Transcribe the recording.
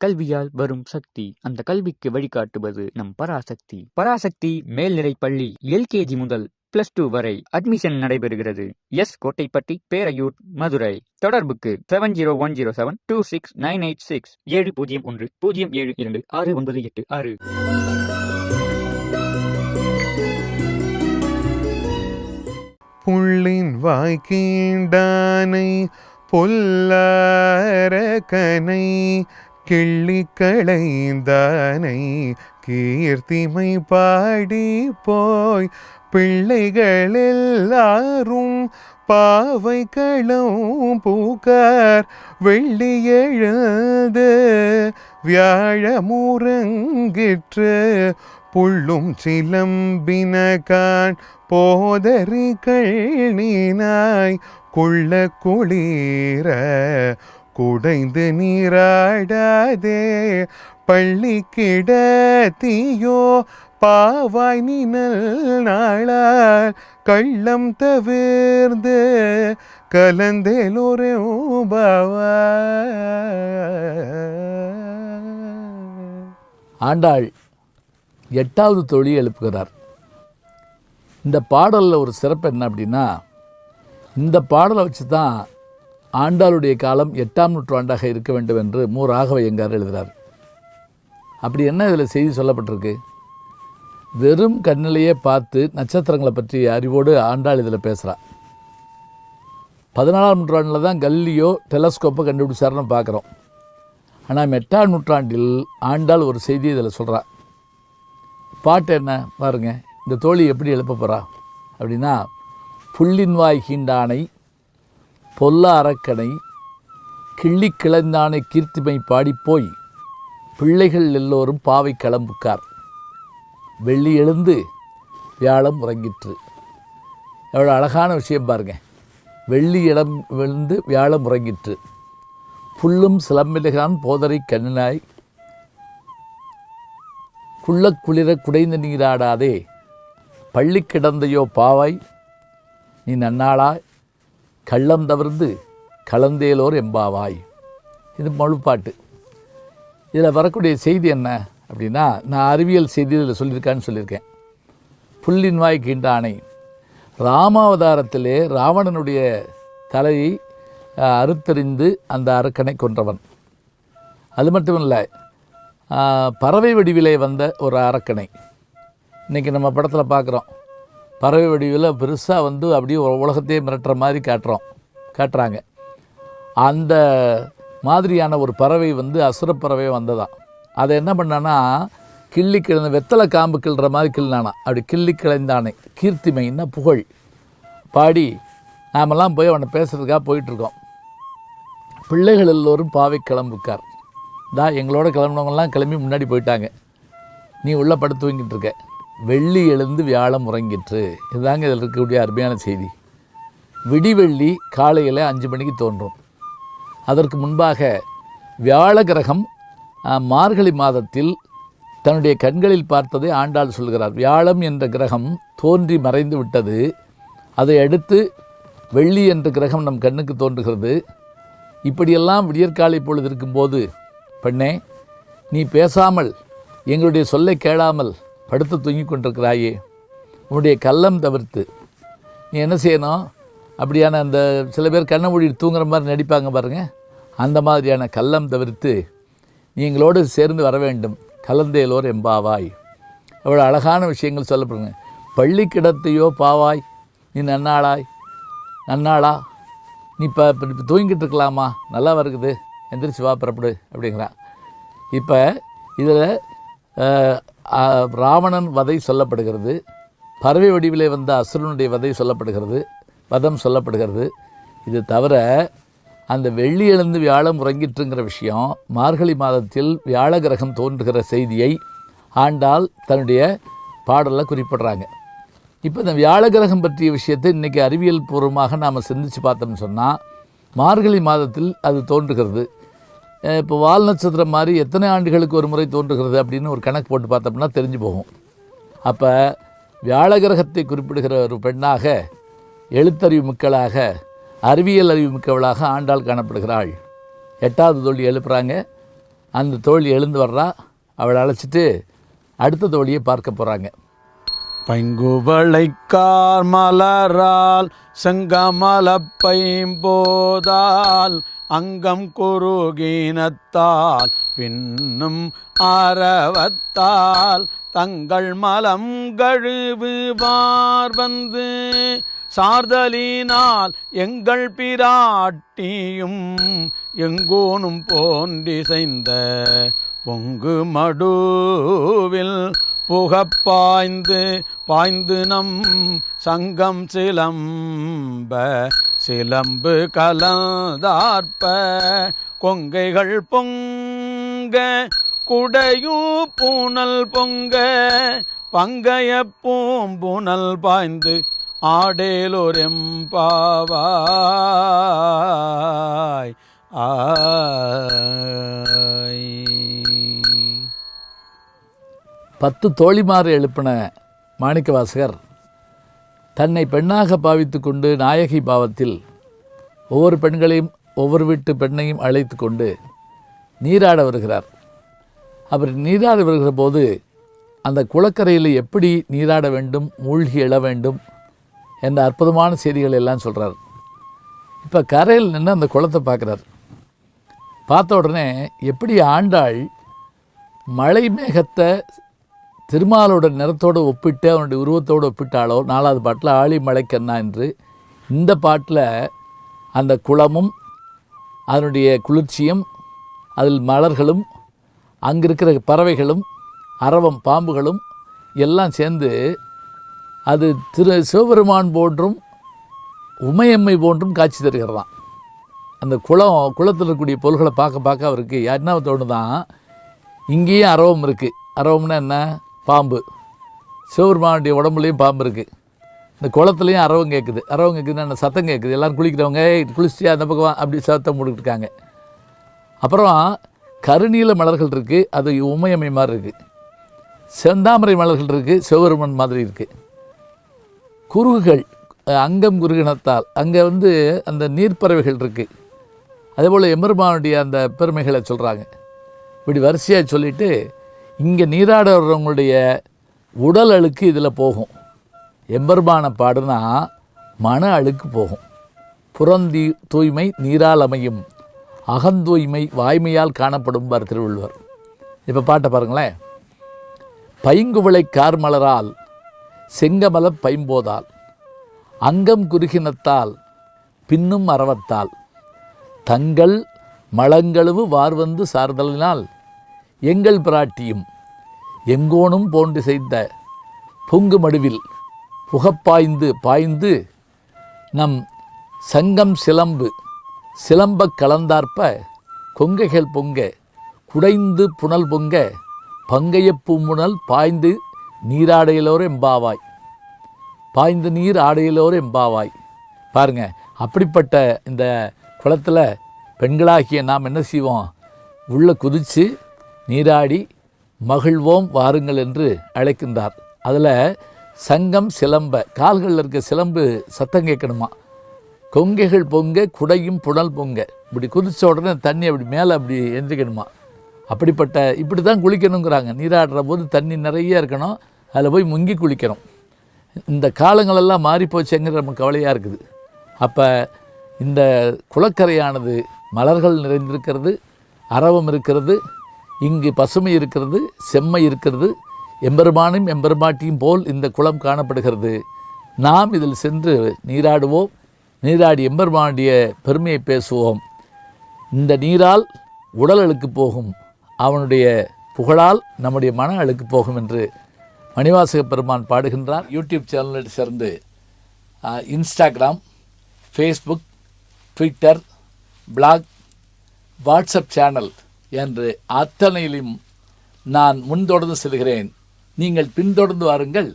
கல்வியால் வரும் சக்தி, அந்த கல்விக்கு வழிகாட்டுவது நம் பராசக்தி. பராசக்தி மேல்நிலைப் பள்ளி LKG முதல் +2 வரை அட்மிஷன் நடைபெறுகிறது. கோட்டைப்பட்டி, பேரையூர், மதுரை. தொடர்புக்கு 7010726986 7010726986. புள்ளின் வாய்க்கீண்டானை பொல்லாரகனை கிள்ளி களைந்தானை கீர்த்திமை பாடி போய் பிள்ளைகள் எல்லாரும் பாவை களம் பூக்கார் வெள்ளி எழுந்து வியாழமுறங்கிற்று புள்ளும் சிலம்பினகான் போதறிகள் நீனாய் குள்ள குளிர குடைந்து நீராடாதே பள்ளி கிடத்தியோ பாவாய் நினல் நாளால் கள்ளம் தவிர்ந்து கலந்தேலோரே பாவா. ஆண்டாள் 8வது தோழி எழுப்புகிறார். இந்த பாடலில் ஒரு சிறப்பு என்ன அப்படின்னா, இந்த பாடலை வச்சு தான் ஆண்டாளுடைய காலம் 8ஆம் நூற்றாண்டாக இருக்க வேண்டும் என்று ராகவ ஐயங்கார் எழுதுகிறார். அப்படி என்ன இதில் செய்தி சொல்லப்பட்டிருக்கு? வெறும் கண்ணிலேயே பார்த்து நட்சத்திரங்களை பற்றி அறிவோடு ஆண்டாள் இதில் பேசுகிறார். 14ஆம் நூற்றாண்டில் தான் கல்லியோ டெலஸ்கோப்பை கண்டுபிடிச்சாருன்னு பார்க்குறோம். ஆனால் 8ஆம் நூற்றாண்டில் ஆண்டாள் ஒரு செய்தி இதில் சொல்கிறார். பாட்டு என்ன பாருங்க, இந்த தோழி எப்படி எழுப்ப போகிறா அப்படின்னா, புள்ளின் வாய் கீண்டானை பொல்ல அரக்கனை கிள்ளி கிளந்தானை கீர்த்திமை பாடிப்போய் பிள்ளைகள் எல்லோரும் பாவை களம்புக்கார் வெள்ளி எழுந்து வியாழம் உறங்கிற்று. எவ்வளோ அழகான விஷயம் பாருங்கள். வெள்ளி இடம் விழுந்து வியாழம் உறங்கிற்று. புல்லும் சிலம்பிலகான் போதரை கண்ணினாய் குள்ள குளிர குடைந்து நீராடாதே பள்ளி கிடந்தையோ பாவாய் நீ நன்னாளாய் கள்ளம் தவிர்ந்து கலந்தேலோர் எம்பாவாய். இது முழுப்பாட்டு. இதில் வரக்கூடிய செய்தி என்ன அப்படின்னா, நான் அறிவியல் செய்தி இதில் சொல்லியிருக்கான்னு சொல்லியிருக்கேன். புல்லின் வாய் கீண்டானை ராமாவதாரத்திலே ராவணனுடைய தலையை அறுத்தறிந்து அந்த அரக்கனை கொன்றவன். அது மட்டும் இல்லை, பறவை வடிவிலே வந்த ஒரு அரக்கனை இன்றைக்கி நம்ம படத்தில் பார்க்குறோம். பறவை வடிவில் பெருசாக வந்து அப்படியே உலகத்தையே மிரட்டுற மாதிரி காட்டுறாங்க. அந்த மாதிரியான ஒரு பறவை வந்து அசுரப்பறவை வந்ததான். அதை என்ன பண்ணான்னா, கிள்ளி கிழந்த வெத்தலை காம்பு கிள்ற மாதிரி கிள்னானா. அப்படி கிள்ளி கிளைந்தானே கீர்த்திமைன்னா புகழ் பாடி நாமெல்லாம் போய் அவனை பேசுகிறதுக்காக போயிட்டுருக்கோம். பிள்ளைகள் எல்லோரும் பாவை கிளம்புக்கார். எங்களோட கிளம்புனவங்கலாம் கிளம்பி முன்னாடி போயிட்டாங்க. நீ உள்ளே படுத்து தூங்கிட்டு இருக்க. வெள்ளி எழுந்து வியாழம் உறங்கிற்று. இதுதாங்க இதில் இருக்கக்கூடிய அருமையான செய்தி. விடிவெள்ளி காலையில் 5 மணிக்கு தோன்றும். அதற்கு முன்பாக வியாழ கிரகம் மார்கழி மாதத்தில் தன்னுடைய கண்களில் பார்த்ததை ஆண்டாள் சொல்கிறார். வியாழம் என்ற கிரகம் தோன்றி மறைந்து விட்டது. அதை அடுத்து வெள்ளி என்ற கிரகம் நம் கண்ணுக்கு தோன்றுகிறது. இப்படியெல்லாம் விடியற்காலை பொழுது இருக்கும்போது, பெண்ணே நீ பேசாமல் எங்களுடைய சொல்லை கேளாமல் படுத்து தூங்கி கொண்டிருக்கிறாயே, உன்னுடைய கள்ளம் தவிர்த்து நீ என்ன செய்யணும்? அப்படியான அந்த சில பேர் கண்ணை மூடி தூங்குற மாதிரி நடிப்பாங்க பாருங்கள், அந்த மாதிரியான கள்ளம் தவிர்த்து நீ எங்களோடு சேர்ந்து வர வேண்டும். கலந்தேலோர் எம்பாவாய். அவ்வளோ அழகான விஷயங்கள் சொல்லப்படுங்க. பள்ளி கிடத்தையோ பாவாய் நீ நன்னாளா நீ இப்போ தூங்கிட்டு இருக்கலாமா, நல்லா இருக்குது, எந்திரிச்சு வா புறப்படு அப்படிங்கிறான். இப்போ இதில் ராவணன் வதை சொல்லப்படுகிறது. பறவை வடிவிலே வந்த அசுரனுடைய வதம் சொல்லப்படுகிறது. இது தவிர அந்த வெள்ளி எழுந்து வியாழம் உறங்கிட்டுங்கிற விஷயம், மார்கழி மாதத்தில் வியாழ கிரகம் தோன்றுகிற செய்தியை ஆண்டாள் தன்னுடைய பாடலில் குறிப்பிடுறாங்க. இப்போ இந்த வியாழ கிரகம் பற்றிய விஷயத்தை இன்றைக்கி அறிவியல் பூர்வமாக நாம் சிந்தித்து பார்த்தோம்னு சொன்னால், மார்கழி மாதத்தில் அது தோன்றுகிறது. இப்போ வால் நட்சத்திரம் மாதிரி எத்தனை ஆண்டுகளுக்கு ஒரு முறை தோன்றுகிறது அப்படின்னு ஒரு கணக்கு போட்டு பார்த்தோம்னா தெரிஞ்சு போகும். அப்போ வியாழ கிரகத்தை குறிப்பிடுகிற ஒரு பெண்ணாக, எழுத்தறிவு மிக்களாக, அறிவியல் அறிவு மிக்கவளாக ஆண்டாள் காணப்படுகிறாள். 8வது தோழி எழுப்புறாங்க. அந்த தோழி எழுந்து வர்றா. அவளை அழைச்சிட்டு அடுத்த தோழியை பார்க்க போகிறாங்க. பைங்குவளைக்கார் மலரால் செங்கமலப் பைம்போதால் அங்கம் குறுகினத்தால் பின்னும் ஆரவத்தால் தங்கள் மலம் கழுவுவார் வந்து சார்தலினால் எங்கள் பிராட்டியும் எங்கோனும் போன்றிசைந்த பொங்கு மடுவில் புகப்பாய்ந்து பாய்ந்து நம் சங்கம் சிலம்பு கலந்தார்ப்ப கொங்கைகள் பொங்க குடையூ பூனல் பொங்க பங்கைய பூம்புனல் பாய்ந்து ஆடேலோரெம்பாவாய் ஆய். 10 தோழிமாறு எழுப்பின மாணிக்கவாசகர் தன்னை பெண்ணாக பாவித்து கொண்டு நாயகி பாவத்தில் ஒவ்வொரு பெண்களையும் ஒவ்வொரு வீட்டு பெண்ணையும் அழைத்து கொண்டு நீராட வருகிறார். அவர் நீராட வருகிற போது அந்த குளக்கரையில் எப்படி நீராட வேண்டும், மூழ்கி எழ வேண்டும் என்ற அற்புதமான செய்திகள் எல்லாம் சொல்கிறார். இப்போ கரையில் நின்று அந்த குளத்தை பார்க்குறார். பார்த்த உடனே எப்படி ஆண்டாள் மழை மேகத்தை திருமாலோட நிறத்தோடு ஒப்பிட்டு அவனுடைய உருவத்தோடு ஒப்பிட்டாலோ 4வது பாட்டில் ஆழி மழைக்கண்ணா என்று, இந்த பாட்டில் அந்த குளமும் அதனுடைய குளிர்ச்சியும் அதில் மலர்களும் அங்கே இருக்கிற பறவைகளும் அரவம் பாம்புகளும் எல்லாம் சேர்ந்து அது சிவபெருமான் போன்றும் உமையம்மை போன்றும் காட்சி தருகிறதாம். அந்த குளத்தில் இருக்கக்கூடிய பொருள்களை பார்க்க அவருக்கு என்ன தோணுதான், இங்கேயும் அரவம் இருக்குது. அரவம்னா என்ன? பாம்பு. சிவபெருமானுடைய உடம்புலையும் பாம்பு இருக்குது. இந்த குளத்துலையும் அரவம் கேட்குது. அரவம் கேட்குதுன்னா சத்தம் கேட்குது. எல்லோரும் குளிக்கிறவங்க குளிச்சுட்டு அந்த பக்கம் அப்படி சத்தம் போட்டுக்கிட்டுருக்காங்க. அப்புறம் கருநீல மலர்கள் இருக்குது, அது உமையம்மை மாதிரி இருக்குது. செந்தாமரை மலர்கள் இருக்குது, சிவபெருமான் மாதிரி இருக்குது. குருகுகள் அங்கம் குருகினத்தால் அங்கே அந்த நீர்ப்பறவைகள் இருக்குது. அதேபோல் எம்பெருமானுடைய அந்த பெருமைகளை சொல்கிறாங்க. இப்படி வரிசையாக சொல்லிவிட்டு இங்கே நீராட வர்றவங்களுடைய உடல் அழுக்கு இதில் போகும். எம்பெருமான பாடுனா மன அழுக்கு போகும். புறந்தி தூய்மை நீரால் அமையும், அகந்தூய்மை வாய்மையால் காணப்படும் பார் திருவள்ளுவர். இப்போ பாட்டை பாருங்களேன். பைங்குவளை கார்மலரால் செங்கமல பைம்போதால் அங்கம் குறுகினத்தால் பின்னும் அரவத்தால் தங்கள் மலங்களவு வார்வந்து சார்தலினால் எங்கள் பிராட்டியும் எங்கோனும் போன்று செய்த பொங்கு மடுவில் பாய்ந்து நம் சங்கம் சிலம்பக் கலந்தார்ப்ப கொங்கைகள் பொங்க குடைந்து புனல் பொங்க பங்கைய பூமுனல் பாய்ந்து நீராடையிலோர் எம்பாவாய். பாய்ந்து நீர் ஆடையிலோர் எம்பாவாய். பாருங்கள், அப்படிப்பட்ட இந்த குளத்தில் பெண்களாகிய நாம் என்ன செய்வோம்? உள்ளே குதித்து நீராடி மகிழ்வோம் வாருங்கள் என்று அழைக்கின்றார். அதில் சங்கம் கால்களில் இருக்க சிலம்பு சத்தம் கேட்கணுமா. கொங்கைகள் பொங்க குடையும் புனல் பொங்க, இப்படி குதித்த உடனே தண்ணி அப்படி மேலே அப்படி எந்திரிக்கணுமா. இப்படி தான் குளிக்கணுங்கிறாங்க. நீராடுற போது தண்ணி நிறைய இருக்கணும், அதில் போய் முங்கி குளிக்கணும். இந்த காலங்களெல்லாம் மாறிப்போச்சுங்கிற நமக்கு கவலையாக இருக்குது. அப்போ இந்த குளக்கரையானது மலர்கள் நிறைந்திருக்கிறது, அரவம் இருக்கிறது, இங்கு பசுமை இருக்கிறது, செம்மை இருக்கிறது, எம்பெருமானும் எம்பெருமாட்டியும் போல் இந்த குளம் காணப்படுகிறது. நாம் இதில் சென்று நீராடுவோம், நீராடி எம்பெருமானுடைய பெருமையை பேசுவோம். இந்த நீரால் உடல் அழுக்கு போகும், அவனுடைய புகழால் நம்முடைய மன அழுக்கு போகும் என்று மணிவாசக பெருமான் பாடுகின்றார். யூடியூப் சேனலில் சேர்ந்து Instagram, Facebook, Twitter, blog, WhatsApp channel என்று அத்தனையிலும் நான் முன்தொடர்ந்து செல்கிறேன். நீங்கள் பின்தொடர்ந்து வாருங்கள்.